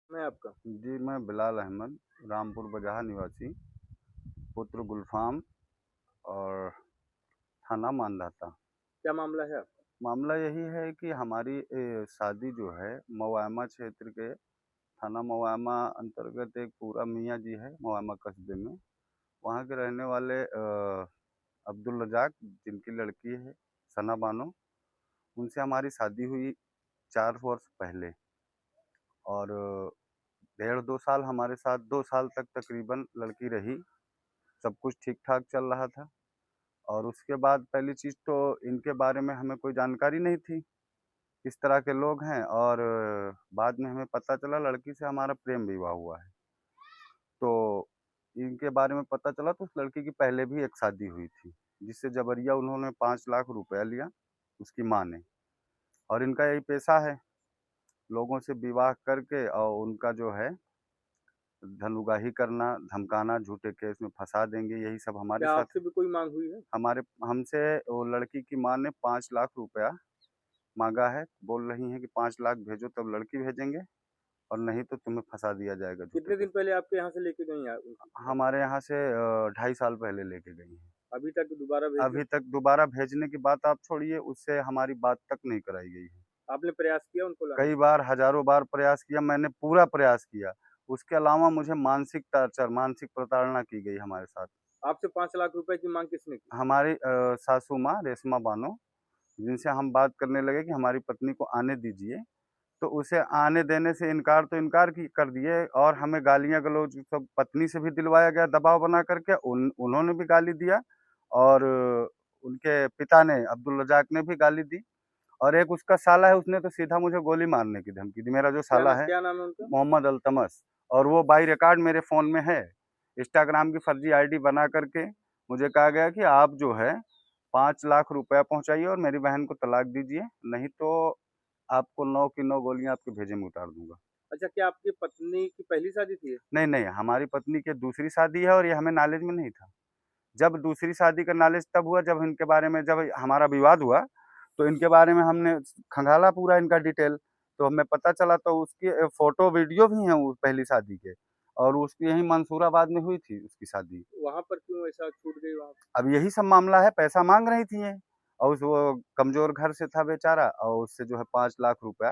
मैं आपका। जी, मैं बिलाल अहमद, रामपुर बजहा निवासी, पुत्र गुलफ़ाम और थाना मांधाता। क्या मामला है आपका? मामला यही है कि हमारी शादी जो है मवामा क्षेत्र के थाना मवामा अंतर्गत एक पूरा मियाँ जी है, मवामा कस्बे में। वहाँ के रहने वाले अब्दुल रज़ाक जिनकी लड़की है सना बानो, उनसे हमारी शादी हुई 4 वर्ष पहले और डेढ़ 2 साल हमारे साथ 2 साल तक तकरीबन लड़की रही। सब कुछ ठीक-ठाक चल रहा था और उसके बाद पहली चीज़ तो इनके बारे में हमें कोई जानकारी नहीं थी, किस तरह के लोग हैं और बाद में हमें पता चला लड़की से हमारा प्रेम विवाह हुआ है। तो इनके बारे में पता चला तो उस लड़की की पहले भी एक शादी हुई थी, जिससे जबरिया उन्होंने 5 लाख रुपया लिया, उसकी माँ ने और इनका यही पेशा है, लोगों से विवाह करके और उनका जो है धन उगाही करना, धमकाना, झूठे केस में फँसा देंगे, यही सब हमारे क्या साथ आपसे भी कोई माँग हुई है? हमारे हमसे वो लड़की की माँ ने 5 लाख रुपया माँगा है, बोल रही हैं कि 5 लाख भेजो तब लड़की भेजेंगे और नहीं तो तुम्हें फँसा दिया जाएगा झूठे कितने दिन केस पहले आपके यहाँ से लेके गई हैं उनकी में। माँ? हमारे यहाँ से 2.5 साल पहले लेके गई हैं। अभी तक दोबारा भेजी? अभी तक दोबारा भेजने की बात आप छोड़िए, उससे हमारी बात तक नहीं कराई गई है। आपने प्रयास किया उनको लाने कई का? बार, हज़ारों बार प्रयास किया, मैंने पूरा प्रयास किया। उसके अलावा मुझे मानसिक टॉर्चर, मानसिक प्रताड़ना की गई हमारे साथ। आपसे 5 लाख रुपए की माँग किसने की? हमारी सासू माँ रेशमा बानो, जिनसे हम बात करने लगे कि हमारी पत्नी को आने दीजिए, तो उसे आने देने से इनकार तो इनकार की कर दिए और हमें गालियाँ-गलौज सब पत्नी से भी दिलवाया गया दबाव बना करके, उन्होंने भी गाली दिया और उनके पिता ने, अब्दुल रज़ाक ने भी गाली दी और एक उसका साला है, उसने तो सीधा मुझे गोली मारने की धमकी दी। मेरा जो साला है, क्या नाम है उनका? मोहम्मद अल्तमस और वो बाई रिकॉर्ड मेरे फ़ोन में है। इंस्टाग्राम की फर्जी आईडी बना करके मुझे कहा गया कि आप जो है 5 लाख रुपया पहुँचाइए और मेरी बहन को तलाक दीजिए, नहीं तो आपको 9 की 9 गोलियाँ आपके भेजे में उतार दूँगा। अच्छा, क्या आपकी पत्नी की पहली शादी थी ये? नहीं, नहीं, हमारी पत्नी की दूसरी शादी है और ये हमें नॉलेज में नहीं था। जब दूसरी शादी का नॉलेज तब हुआ जब इनके बारे में जब हमारा विवाद हुआ, तो इनके बारे में हमने खंगाला पूरा इनका डिटेल, तो हमें पता चला तो उसकी फ़ोटो वीडियो भी हैं वो पहली शादी के और उसकी यहीं मंसूराबाद में हुई थी उसकी शादी। वहाँ पर क्यों ऐसा छूट गई वहाँ पे? अब यही सब मामला है, पैसा माँग रही थी ये और उस वो कमज़ोर घर से था बेचारा और उससे जो है 5 लाख रुपया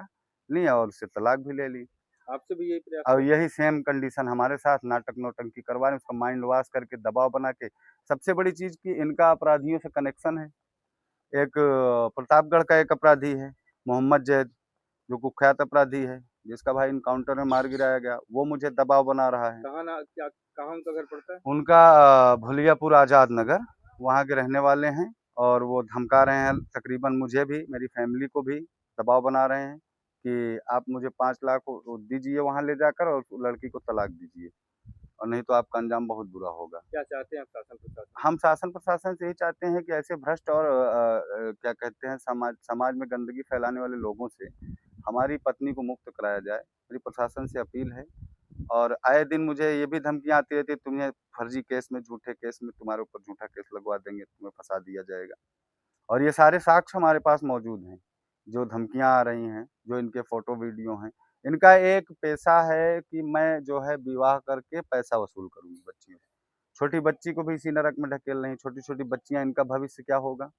लिया और उससे तलाक भी ले ली। आपसे भी यही प्रयास और कर रहे यही सेम कंडीशन हमारे साथ नाटक-नौटंकी करवा रहे हैं, उसका माइंड वॉश करके दबाव बना के सबसे बड़ी चीज़ कि इनका अपराधियों से कनेक्शन है। एक प्रतापगढ़ का एक अपराधी है, मोहम्मद जैद, जो कुख्यात अपराधी है, जिसका भाई एनकाउंटर में मार गिराया गया, वो मुझे दबाव बना रहा है। कहाँ उनका घर पड़ता है? उनका भुलियापुर आज़ाद नगर, वहाँ के रहने वाले हैं और वो धमका रहे हैं तकरीबन मुझे भी, मेरी फैमिली को भी दबाव बना रहे हैं कि आप मुझे 5 लाख दीजिए वहाँ ले जाकर और उस लड़की को तलाक दीजिए और नहीं तो आपका अंजाम बहुत बुरा होगा। क्या चाहते हैं आप शासन प्रशासन से? हम शासन प्रशासन से यही चाहते हैं कि ऐसे भ्रष्ट और क्या कहते हैं समाज समाज में गंदगी फैलाने वाले लोगों से हमारी पत्नी को मुक्त कराया जाए। मेरी प्रशासन से अपील है और आए दिन मुझे ये भी धमकियाँ आती रहती है, तुम्हें फर्जी केस में, झूठे केस में तुम्हारे ऊपर झूठा केस लगवा देंगे, तुम्हें फँसा दिया जाएगा और ये सारे साक्ष्य हमारे पास मौजूद हैं, जो धमकियाँ आ रही हैं, जो इनके फ़ोटो वीडियो हैं। इनका एक पेशा है कि मैं जो है विवाह करके पैसा वसूल करूँगी बच्चियों से। छोटी बच्ची को भी इसी नरक में ढकेल रही हैं, छोटी-छोटी बच्चियाँ, इनका भविष्य क्या होगा?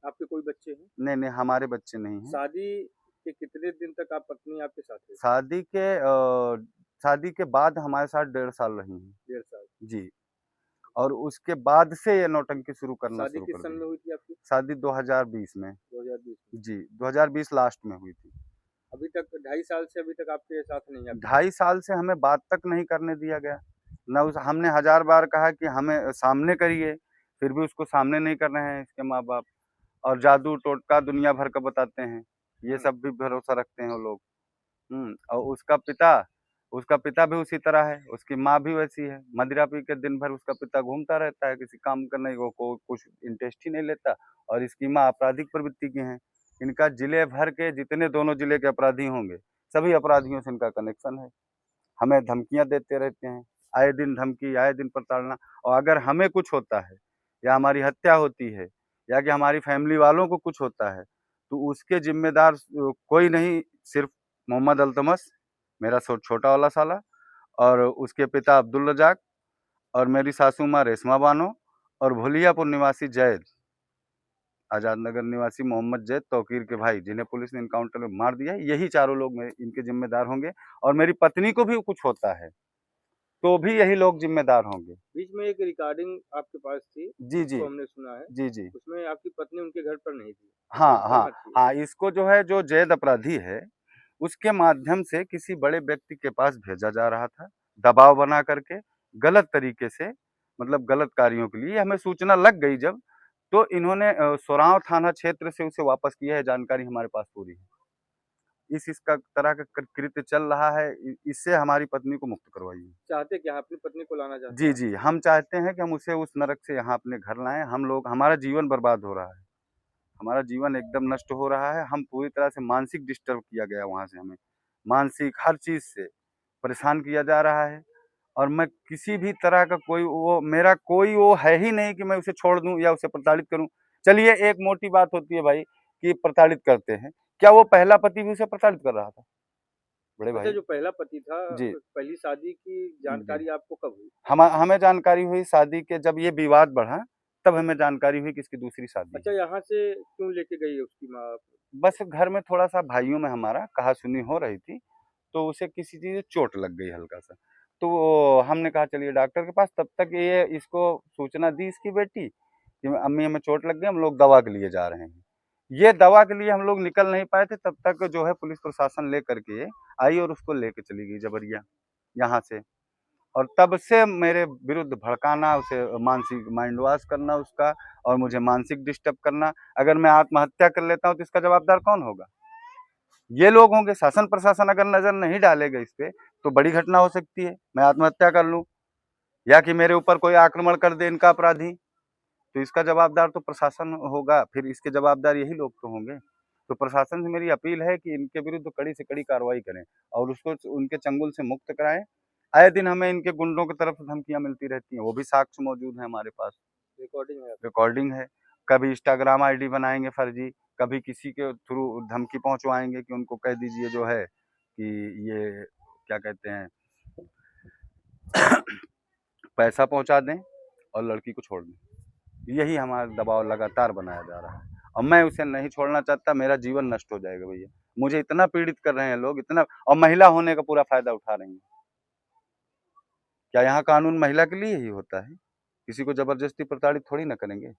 आपके कोई बच्चे हैं? नहीं, नहीं, हमारे बच्चे नहीं हैं। शादी के कितने दिन तक आप पत्नी आपके साथ रही? शादी के शादी के बाद हमारे साथ 1.5 साल रही हैं। 1.5 साल। जी, और उसके बाद से ये नौटंकी शुरू करना शादी शुरू किस कर सन दी। में हुई थी आपकी? शादी 2020 में। 2020 में। जी, 2020 लास्ट में हुई थी। अभी तक 2.5 साल से अभी तक आपके साथ नहीं है आपकी पत्नी? 2.5 साल से हमें बात तक नहीं करने दिया गया। ना उस हमने हज़ार बार कहा कि हमें सामने करिए, फिर भी उसको सामने नहीं कर रहे हैं इसके माँ-बाप और जादू टोटका दुनिया भर का बताते हैं। ये हुँ। सब भी भरोसा रखते हैं वो लोग। और उसका पिता भी उसी तरह है, उसकी माँ भी वैसी है। मदिरा पी के दिन भर उसका पिता घूमता रहता है, किसी काम करने को कुछ इंटरेस्ट ही नहीं लेता और इसकी माँ आपराधिक प्रवृत्ति की हैं। इनका जिले भर के जितने दोनों जिले के अपराधी होंगे, सभी अपराधियों से इनका कनेक्शन है। हमें धमकियाँ देते रहते हैं, आए दिन धमकी, आए दिन प्रताड़ना और अगर हमें कुछ होता है या हमारी हत्या होती है या कि हमारी फैमिली वालों को कुछ होता है, तो उसके ज़िम्मेदार कोई नहीं, सिर्फ़ मोहम्मद अल्तमस, मेरा छोटा वाला साला, और उसके पिता अब्दुल रजाक, और मेरी सासू माँ रेशमा बानो, और भोलियापुर निवासी जैद, आजाद नगर निवासी मोहम्मद जैद तौकीर के भाई, जिन्हें पुलिस ने एनकाउंटर में मार दिया है। यही चारों लोग इनके जिम्मेदार होंगे, और मेरी पत्नी को भी कुछ होता है तो भी यही लोग जिम्मेदार होंगे। बीच में एक रिकॉर्डिंग आपके पास थी, जी जी तो हमने सुना है। जी जी। उसमें आपकी पत्नी उनके घर पर नहीं थी। हाँ तो हाँ कहाँ थी? हाँ, इसको जो है, जो जैद अपराधी है, उसके माध्यम से किसी बड़े व्यक्ति के पास भेजा जा रहा था, दबाव बना करके, गलत तरीके से, मतलब गलत कार्यों के लिए। हमें सूचना लग गई जब, तो इन्होंने सोरांव थाना क्षेत्र से उसे वापस किया है। जानकारी हमारे पास पूरी है। इसका तरह का कृत्य चल रहा है, इससे हमारी पत्नी को मुक्त करवाइए। चाहते क्या, अपनी पत्नी को लाना चाहते जी हैं? जी, हम चाहते हैं कि हम उसे उस नरक से यहाँ अपने घर लाएं। हमारा जीवन बर्बाद हो रहा है, हमारा जीवन एकदम नष्ट हो रहा है। हम पूरी तरह से मानसिक डिस्टर्ब किया गया, वहाँ से हमें मानसिक हर चीज़ से परेशान किया जा रहा है। और मैं किसी भी तरह का मेरा कोई वो है ही नहीं कि मैं उसे छोड़ दूं या उसे प्रताड़ित करूं। चलिए, एक मोटी बात होती है भाई कि प्रताड़ित करते हैं, क्या वो पहला पति भी उसे प्रताड़ित कर रहा था? बड़े अच्छा, भाई जो पहला पति था, जी पहली शादी की जी, जानकारी आपको कब हुई? हमें जानकारी हुई शादी के, जब ये विवाद बढ़ा तब हमें जानकारी हुई कि इसकी दूसरी शादी अच्छा, है। यहाँ से क्यों लेके गई उसकी माँ? बस घर में थोड़ा सा भाइयों में हमारा कहा-सुनी हो रही थी, तो उसे किसी चीज़ से चोट लग गई हल्का-सा। तो हमने कहा चलिए डॉक्टर के पास। तब तक ये इसको सूचना दी इसकी बेटी कि अम्मी हमें चोट लग गई, हम लोग दवा के लिए जा रहे हैं। ये दवा के लिए हम लोग निकल नहीं पाए थे, तब तक जो है पुलिस प्रशासन लेकर के आई और उसको लेके चली गई जबरिया यहाँ से। और तब से मेरे विरुद्ध भड़काना, उसे मानसिक माइंड वॉश करना उसका, और मुझे मानसिक डिस्टर्ब करना। अगर मैं आत्महत्या कर लेता हूँ तो इसका जवाबदार कौन होगा? ये लोग होंगे। शासन प्रशासन अगर नजर नहीं डालेगा इस पे, तो बड़ी घटना हो सकती है, मैं आत्महत्या कर लूं, या कि मेरे ऊपर कोई आक्रमण कर दे इनका अपराधी। तो इसका जवाबदार तो प्रशासन होगा, फिर इसके जवाबदार यही लोग तो होंगे। तो प्रशासन से मेरी अपील है कि इनके विरुद्ध कड़ी से कड़ी कार्रवाई करें और उसको उनके चंगुल से मुक्त कराएं। आए दिन हमें इनके गुंडों की तरफ से धमकियां मिलती रहती हैं, वो भी साक्ष्य मौजूद है हमारे पास, रिकॉर्डिंग है? रिकॉर्डिंग है। कभी इंस्टाग्राम आईडी बनाएंगे फर्जी, कभी किसी के थ्रू धमकी पहुंचवाएंगे कि उनको कह दीजिए जो है कि ये क्या कहते हैं पैसा पहुंचा दें और लड़की को छोड़ दें। यही हमारा दबाव लगातार बनाया जा रहा है, और मैं उसे नहीं छोड़ना चाहता। मेरा जीवन नष्ट हो जाएगा भैया। मुझे इतना पीड़ित कर रहे हैं लोग, इतना, और महिला होने का पूरा फायदा उठा रही हैं। क्या यहाँ कानून महिला के लिए ही होता है? किसी को जबरदस्ती प्रताड़ित थोड़ी ना करेंगे।